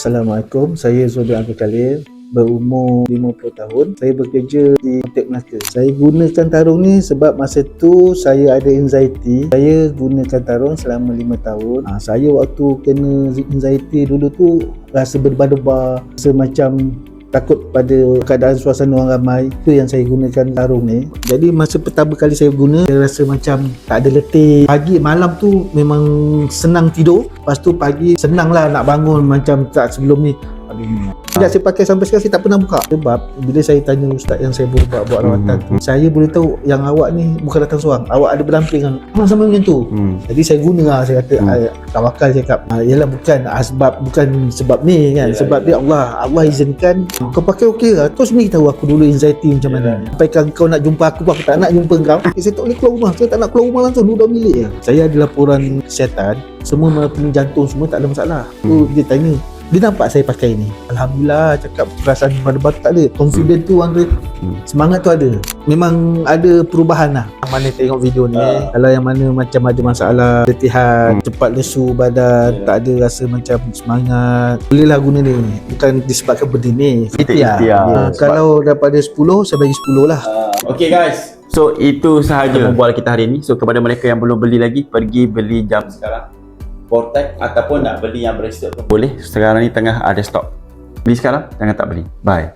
Assalamualaikum, saya Zubir Abdul Khalil, berumur 50 tahun. Saya bekerja di Apotek Melaka. Saya gunakan tarung ni sebab masa tu saya ada anxiety. Saya gunakan tarung selama 5 tahun. Saya waktu kena anxiety dulu tu rasa berdebar-debar, rasa macam takut pada keadaan suasana orang ramai. Itu yang saya gunakan tarung ni. Jadi masa pertama kali saya guna, saya rasa macam tak ada letih. Pagi malam tu memang senang tidur. Lepas tu pagi senang lah nak bangun macam tak sebelum ni. Sejak saya pakai sampai sekarang saya tak pernah buka. Sebab bila saya tanya ustaz yang saya buat rawatan tu, saya boleh tahu yang awak ni bukan datang seorang, awak ada berdamping dengan sama macam tu. Jadi saya guna lah, saya kata tawakal, saya cakap yalah bukan sebab, bukan sebab ni kan, sebab dia Allah izinkan kau pakai okey lah. Kau sendiri tahu aku dulu anxiety macam mana. Sampai kau nak jumpa aku pun aku tak nak jumpa kau. Saya tak boleh keluar rumah, saya tak nak keluar rumah langsung, duduk bilik je. Saya ada laporan kesihatan, semua jantung semua tak ada masalah. Tu dia tanya, dia nampak saya pakai ni, alhamdulillah, cakap perasaan berdebar tak ada, confident tu 100, semangat tu ada. Memang ada perubahan lah. Yang mana tengok video ni, kalau yang mana macam ada masalah letihan, cepat lesu badan, tak ada rasa macam semangat, bolehlah guna ni. Bukan disebabkan benda ni, ikhtiar. Kalau daripada 10, saya bagi 10 lah. Okay guys, so itu sahaja membual kita hari ni. So kepada mereka yang belum beli lagi, pergi beli jam sekarang Vortex, ataupun nak beli yang berestok pun boleh. Sekarang ni tengah ada stok. Beli sekarang, jangan tak beli. Bye.